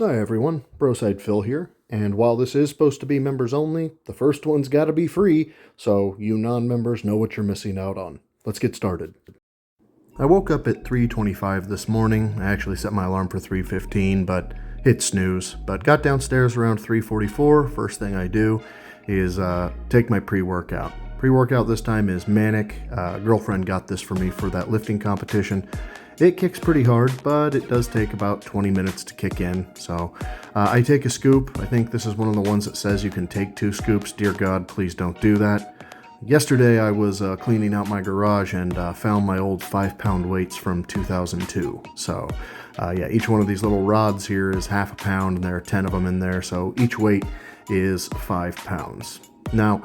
Hi everyone, Broside Phil here, and while this is supposed to be members only, the first one's gotta be free, so you non-members know what you're missing out on. Let's get started. I woke up at 3:25 this morning. I actually set my alarm for 3:15, but hit snooze. But got downstairs around 3:44. First thing I do is take my pre-workout. Pre-workout this time is Manic. Girlfriend got this for me for that lifting competition. It kicks pretty hard, but it does take about 20 minutes to kick in. So I take a scoop. I think this is one of the ones that says you can take 2 scoops. Dear God, please don't do that. Yesterday I was cleaning out my garage and found my old 5-pound weights from 2002. So yeah, each one of these little rods here is half a pound, and there are 10 of them in there. So each weight is 5 pounds. Now,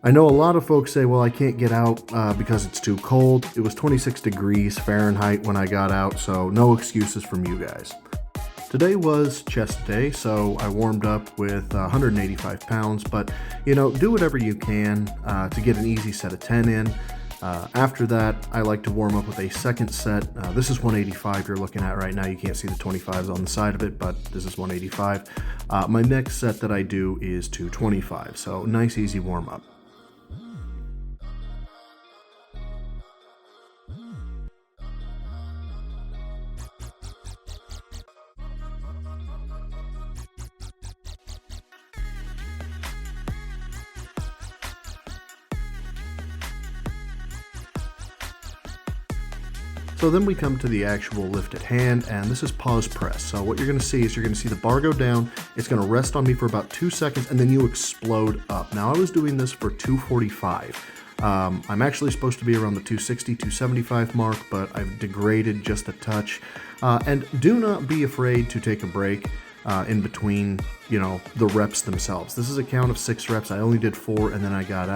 I know a lot of folks say, well, I can't get out because it's too cold. It was 26 degrees Fahrenheit when I got out, so no excuses from you guys. Today was chest day, so I warmed up with 185 pounds, but do whatever you can to get an easy set of 10 in. After that, I like to warm up with a second set. This is 185 you're looking at right now. You can't see the 25s on the side of it, but this is 185. My next set that I do is 225, so nice easy warm up. So then we come to the actual lift at hand, and this is pause press. So what you're going to see is the bar go down, it's going to rest on me for about 2 seconds, and then you explode up. Now I was doing this for 245. I'm actually supposed to be around the 260, 275 mark, but I've degraded just a touch. And do not be afraid to take a break in between, the reps themselves. This is a count of 6 reps. I only did 4, and then I got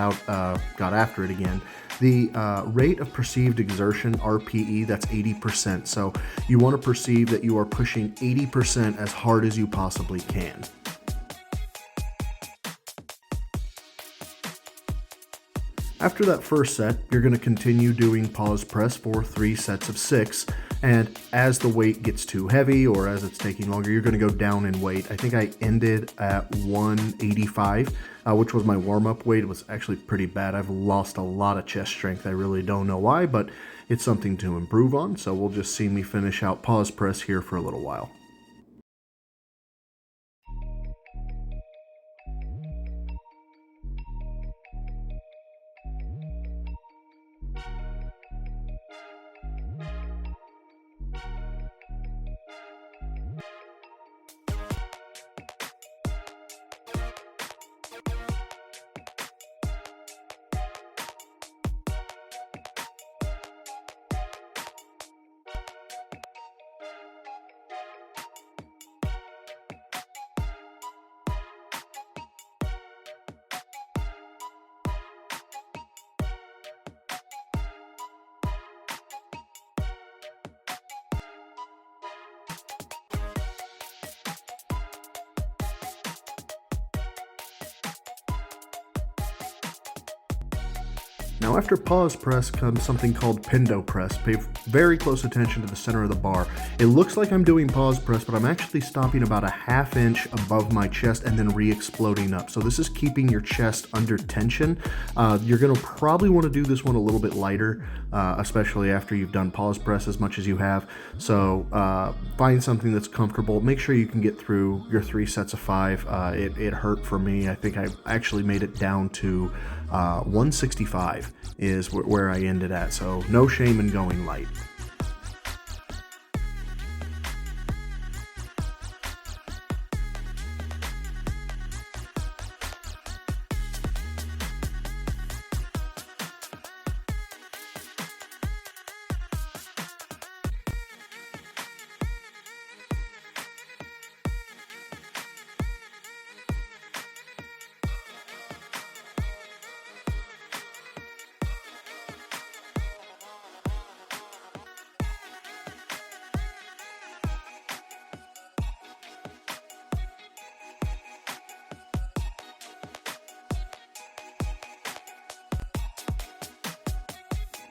after it again. The rate of perceived exertion, RPE, that's 80%. So you want to perceive that you are pushing 80% as hard as you possibly can. After that first set, you're going to continue doing pause press for 3 sets of 6. And as the weight gets too heavy or as it's taking longer, you're going to go down in weight. I think I ended at 185, which was my warm-up weight. It was actually pretty bad. I've lost a lot of chest strength. I really don't know why, but it's something to improve on. So we'll just see me finish out pause press here for a little while. Now after pause press comes something called pindo press. Pay very close attention to the center of the bar. It looks like I'm doing pause press, but I'm actually stopping about a ½ inch above my chest and then re-exploding up. So this is keeping your chest under tension. You're going to probably want to do this one a little bit lighter, especially after you've done pause press as much as you have. So find something that's comfortable. Make sure you can get through your 3 sets of 5. It hurt for me. I think I actually made it down to 165 is where I ended at, so no shame in going light.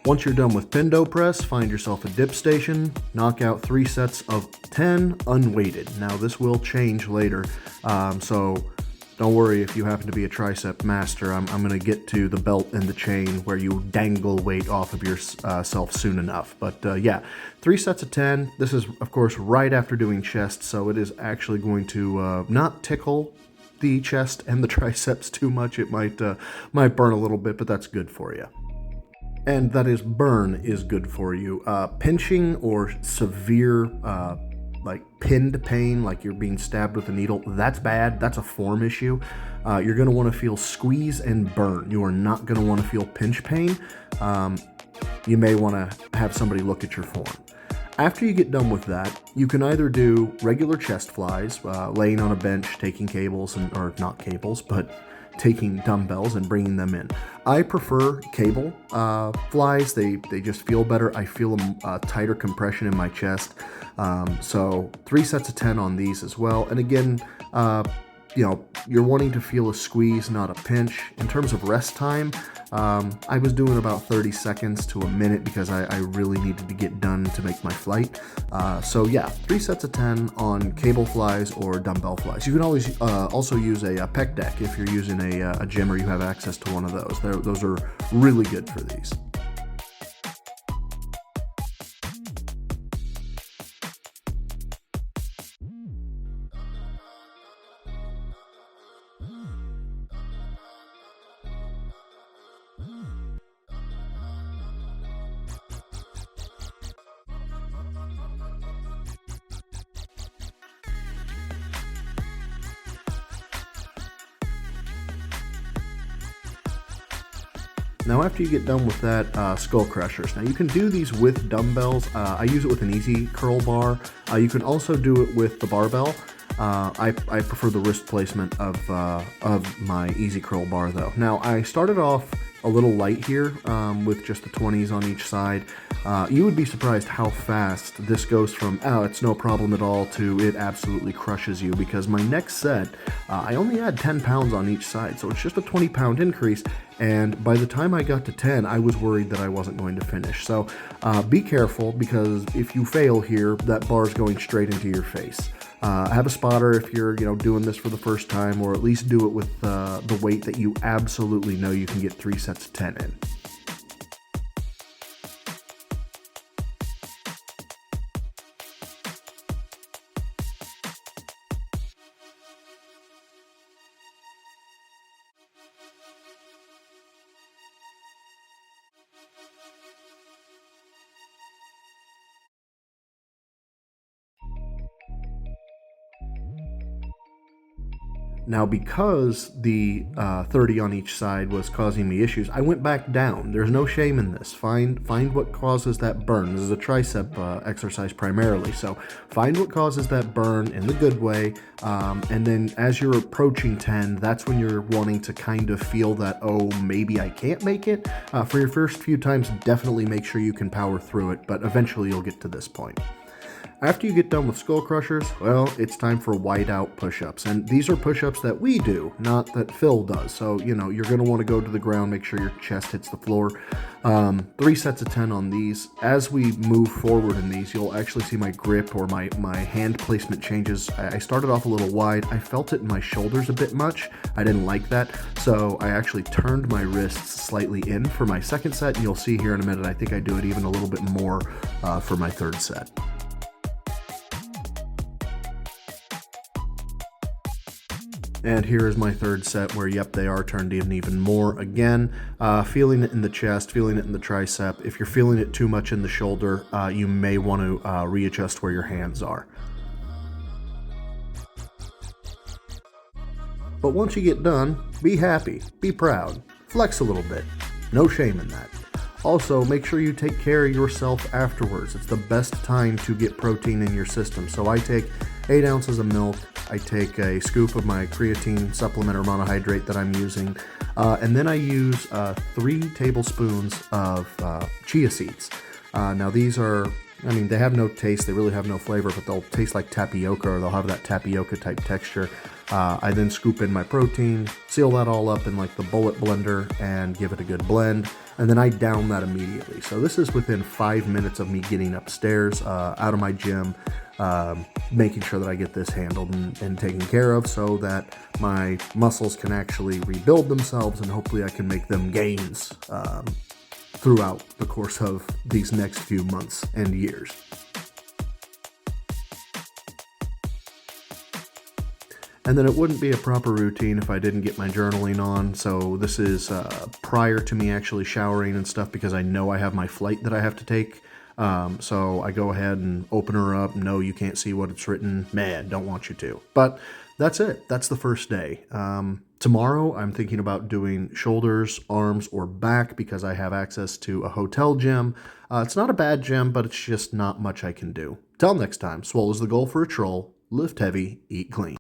Once you're done with pindo press, find yourself a dip station, knock out 3 sets of 10 unweighted. Now this will change later, so don't worry if you happen to be a tricep master. I'm going to get to the belt and the chain where you dangle weight off of yourself soon enough. But yeah, 3 sets of 10. This is, of course, right after doing chest, so it is actually going to not tickle the chest and the triceps too much. It might burn a little bit, but that's good for you. And that is, burn is good for you. Pinching or severe like pinned pain, like you're being stabbed with a needle, that's bad. That's a form issue. You're going to want to feel squeeze and burn. You are not going to want to feel pinch pain. You may want to have somebody look at your form. After you get done with that, you can either do regular chest flies, laying on a bench, taking cables, or not cables, but taking dumbbells and bringing them in. I prefer cable flies. They just feel better. I feel a tighter compression in my chest. So 3 sets of 10 on these as well. And again, you're wanting to feel a squeeze, not a pinch. In terms of rest time, I was doing about 30 seconds to a minute because I really needed to get done to make my flight. So yeah, 3 sets of 10 on cable flies or dumbbell flies. You can always also use a pec deck if you're using a gym or you have access to one of those. Those are really good for these. Now after you get done with that, skull crushers. Now you can do these with dumbbells. I use it with an easy curl bar. You can also do it with the barbell. I prefer the wrist placement of my easy curl bar though. Now I started off a little light here with just the 20s on each side. You would be surprised how fast this goes from, oh, it's no problem at all, to it absolutely crushes you, because my next set, I only had 10 pounds on each side, so it's just a 20-pound increase, and by the time I got to 10, I was worried that I wasn't going to finish. So be careful, because if you fail here, that bar's going straight into your face. Have a spotter if you're doing this for the first time, or at least do it with the weight that you absolutely know you can get 3 sets of 10 in. Now, because the 30 on each side was causing me issues, I went back down. There's no shame in this. Find what causes that burn. This is a tricep exercise primarily, so find what causes that burn in the good way, and then as you're approaching 10, that's when you're wanting to kind of feel that, oh, maybe I can't make it. For your first few times, definitely make sure you can power through it, but eventually you'll get to this point. After you get done with skull crushers, well, it's time for whiteout push-ups. And these are push-ups that we do, not that Phil does. So, you're going to want to go to the ground, make sure your chest hits the floor. 3 sets of 10 on these. As we move forward in these, you'll actually see my grip or my hand placement changes. I started off a little wide. I felt it in my shoulders a bit much. I didn't like that. So I actually turned my wrists slightly in for my second set. And you'll see here in a minute, I think I do it even a little bit more for my third set. And here is my third set where, yep, they are turned in even more. Again, feeling it in the chest, feeling it in the tricep. If you're feeling it too much in the shoulder, you may want to readjust where your hands are. But once you get done, be happy, be proud, flex a little bit. No shame in that. Also, make sure you take care of yourself afterwards. It's the best time to get protein in your system. So I take 8 ounces of milk. I take a scoop of my creatine supplement or monohydrate that I'm using, and then I use 3 tablespoons of chia seeds. Now these are, they have no taste, they really have no flavor, but they'll taste like tapioca, or they'll have that tapioca type texture. I then scoop in my protein, seal that all up in like the bullet blender, and give it a good blend, and then I down that immediately. So this is within 5 minutes of me getting upstairs out of my gym. making sure that I get this handled and taken care of so that my muscles can actually rebuild themselves, and hopefully I can make them gains throughout the course of these next few months and years. And then it wouldn't be a proper routine if I didn't get my journaling on, so this is prior to me actually showering and stuff, because I know I have my flight that I have to take. So I go ahead and open her up. No, you can't see what it's written. Man, don't want you to. But that's it. That's the first day. Tomorrow, I'm thinking about doing shoulders, arms, or back because I have access to a hotel gym. It's not a bad gym, but it's just not much I can do. Till next time, swole is the goal for a troll. Lift heavy, eat clean.